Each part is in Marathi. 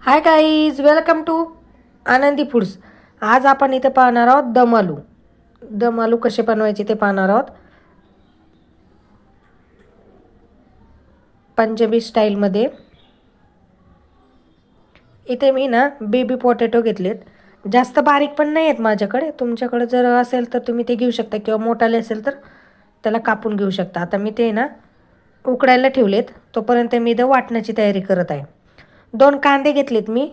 हाय गाईज, वेलकम टू आनंदी फूड्स. आज आपण इथे पाहणार आहोत दम आलू. दम आलू कसे बनवायचे ते पाहणार आहोत पंजाबी स्टाईलमध्ये. इथे मी ना बेबी पोटॅटो घेतलेत. जास्त बारीक पण नाही आहेत माझ्याकडे. तुमच्याकडे जर असेल तर तुम्ही ते घेऊ शकता किंवा मोठाले असेल तर त्याला कापून घेऊ शकता. आता मी ते ना उकडायला ठेवलेत. तोपर्यंत मी इथं वाटण्याची तयारी करत आहे. 2 कांदे घेतलेत मी.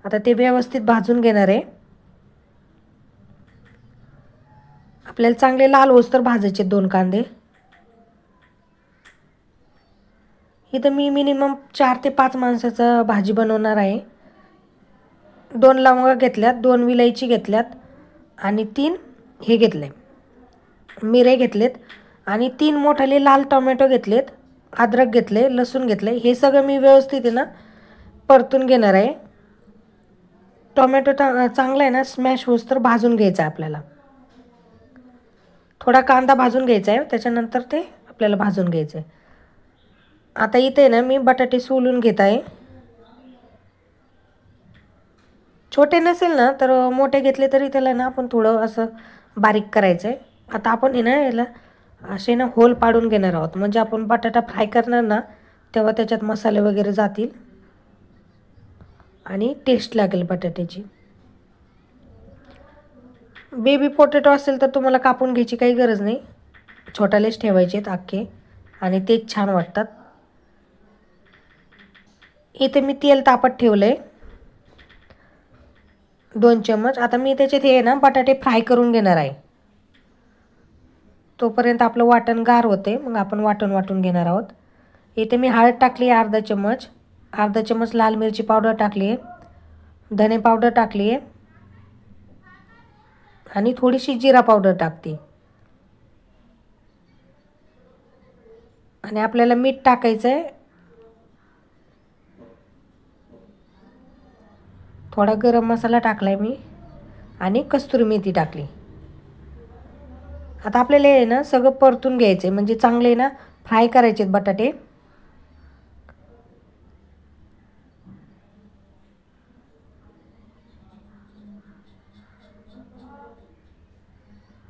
आता ते व्यवस्थित भाजून घेणार आहे. आपल्याला चांगले लाल होस तर भाजायचे 2 कांदे. इथं मी मिनिमम 4 ते 5 माणसाचा भाजी बनवणार आहे. 2 लवंगा घेतल्यात, 2 विलायची घेतल्यात आणि 3 हे घेतले मिरे घेतलेत आणि 3 मोठाले लाल टोमॅटो घेतलेत, अद्रक घेतले, लसूण घेतले. हे सगळं मी व्यवस्थित आहे ना परतून घेणार आहे. टोमॅटो चांगला आहे ना स्मॅश होस तर भाजून घ्यायचा आपल्याला. थोडा कांदा भाजून घ्यायचा आहे, त्याच्यानंतर ते आपल्याला भाजून घ्यायचं आहे. आता इथे ना मी बटाटे सोलून घेत आहे. छोटे नसेल ना तर मोठे घेतले तरी त्याला ना आपण थोडं असं बारीक करायचं आहे. आता आपण हे ना याला असे ना होल पाडून घेणार आहोत, म्हणजे आपण बटाटा फ्राय करणार ना तेव्हा त्याच्यात मसाले वगैरे जातील आणि टेस्ट लागेल बटाट्याची. बेबी पोटॅटो असेल तर तुम्हाला कापून घ्यायची काही गरज नाही, छोटालेच ठेवायचे आहेत अख्खे आणि तेच छान वाटतात. इथे मी तेल तापत ठेवलं आहे 2 चम्मच. आता मी त्याच्यात हे ना बटाटे फ्राय करून घेणार आहे. तोपर्यंत आपलं वाटण गार होते, मग आपण वाटून घेणार आहोत. इथे मी हळद टाकली आहे अर्धा चम्मच लाल मिरची पावडर टाकली आहे, धने पावडर टाकली आहे आणि थोडीशी जिरा पावडर टाकते. आणि आपल्याला मीठ टाकायचं आहे. थोडा गरम मसाला टाकला आहे मी आणि कस्तुरी मेथी टाकली. आता आपल्याला हे ना सगळं परतून घ्यायचं आहे, म्हणजे चांगले ना फ्राय करायचे आहेत बटाटे.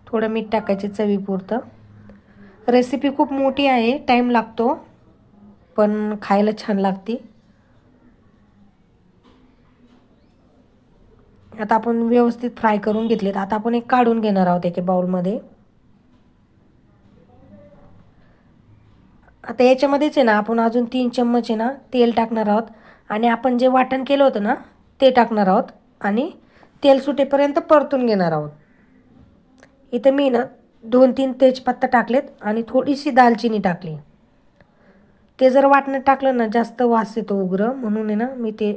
थोडं मीठ टाकायचे चवीपुरतं. रेसिपी खूप मोठी आहे, टाईम लागतो पण खायला छान लागते. आता आपण व्यवस्थित फ्राय करून घेतलेत. आता आपण एक काढून घेणार आहोत एका बाउलमध्ये. आता याच्यामध्येच आहे ना आपण अजून 3 चम्मच आहे ना तेल टाकणार आहोत आणि आपण जे वाटण केलं होतं ना ते टाकणार आहोत आणि तेल सुटेपर्यंत परतून घेणार आहोत. इथे मी ना 2-3 तेजपत्ता टाकलेत आणि थोडीशी दालचिनी टाकली. ते जर वाटण्यात टाकलं ना जास्त वास येतो उग्र, म्हणून आहे ना मी ते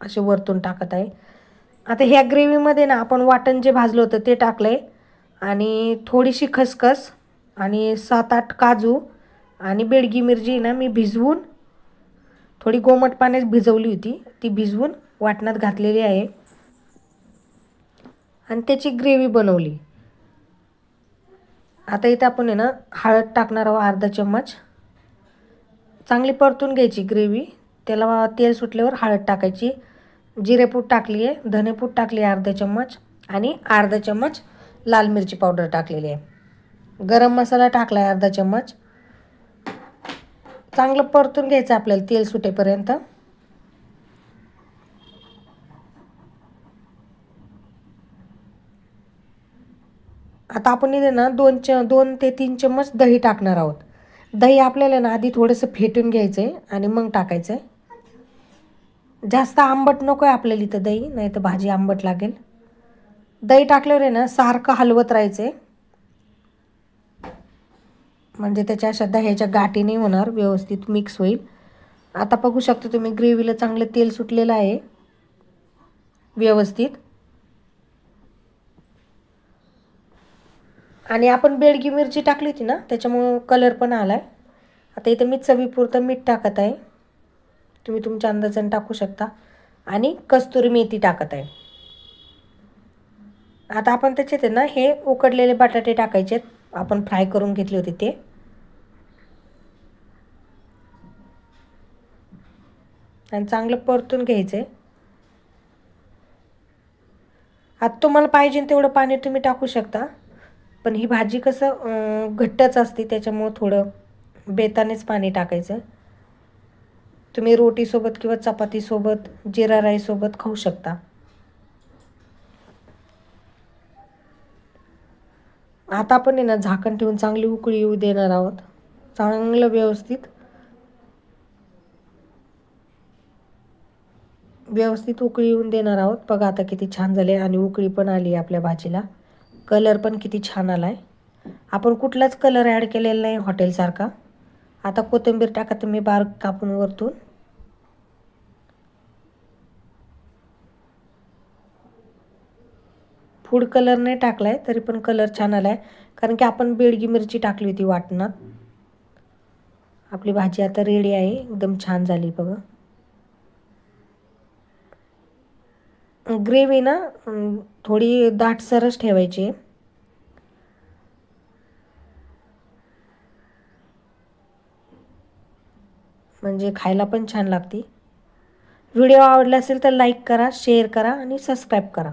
असे वरतून टाकत आहे. आता ह्या ग्रेव्हीमध्ये ना आपण वाटण जे भाजलं होतं ते टाकलं आहे आणि थोडीशी खसखस आणि 7-8 काजू आणि बेडगी मिरची ना मी भिजवून थोडी कोमट पाण्यात भिजवली होती, ती भिजवून वाटणात घातलेली आहे आणि त्याची ग्रेव्ही बनवली. आता इथे आपण आहे ना हळद टाकणार आहोत अर्धा चम्मच. चांगली परतून घ्यायची ग्रेव्ही. त्याला तेल सुटल्यावर हळद टाकायची. जिरेपूड टाकली आहे, धनेपूड टाकली आहे अर्धा चम्मच आणि अर्धा चम्मच लाल मिरची पावडर टाकलेली आहे. गरम मसाला टाकला आहे अर्धा चम्मच. चांगलं परतून घ्यायचं आपल्याला तेल सुटेपर्यंत. आता आपण इथे ना 2 ते 3 चम्मच दही टाकणार आहोत. दही आपल्याला ना आधी थोडंसं फेटून घ्यायचं आहे आणि मग टाकायचं आहे. जास्त आंबट नको आहे आपल्याला इथं दही, नाही तर भाजी आंबट लागेल. दही टाकल्यावर आहे ना सारखं हलवत राहायचं आहे, म्हणजे त्याच्या अशा दह्याच्या गाठी नाही होणार, व्यवस्थित मिक्स होईल. आता बघू शकता तुम्ही ग्रेव्हीला चांगलं तेल सुटलेलं आहे व्यवस्थित. आणि आपण बेडगी मिरची टाकली होती ना त्याच्यामुळं कलर पण आला आहे. आता इथे मी चवीपुरतं मीठ टाकत आहे, तुम्ही तुमच्या अंदाजाने टाकू शकता आणि कस्तुरी मेथी टाकत आहे. आता आपण त्याच्यात ना हे उकडलेले बटाटे टाकायचे आपण फ्राय करून घेतले होते ते. आणि चांगलं परतून घ्यायचं आहे. आता तुम्हाला पाहिजे तेवढं पाणी तुम्ही टाकू शकता, पण ही भाजी कसं घट्टच असते त्याच्यामुळं थोडं बेतानेच पाणी टाकायचं. तुम्ही रोटीसोबत किंवा चपातीसोबत जिरा राईससोबत खाऊ शकता. आता आपण आहे ना झाकण ठेवून चांगली उकळी येऊ देणार आहोत. चांगलं व्यवस्थित उकळी येऊन देणार आहोत. बघा आता किती छान झाले आणि उकळी पण आली आपल्या भाजीला. कलर पण किती छान आला आहे. आपण कुठलाच कलर ॲड केलेला नाही हॉटेलसारखा. आता कोथिंबीर टाका तुम्ही बारीक कापून वरतून. फूड कलर नाही टाकला आहे तरी पण कलर छान आला आहे, कारण की आपण बेडगी मिरची टाकली होती वाटणात. आपली भाजी आता रेडी आहे, एकदम छान झाली बघा. ग्रेव्ही ना थोडी दाटसरच ठेवायची. म्हणजे खायला पण छान लागते. व्हिडिओ आवडला असेल तर लाईक करा, शेअर करा आणि सबस्क्राईब करा.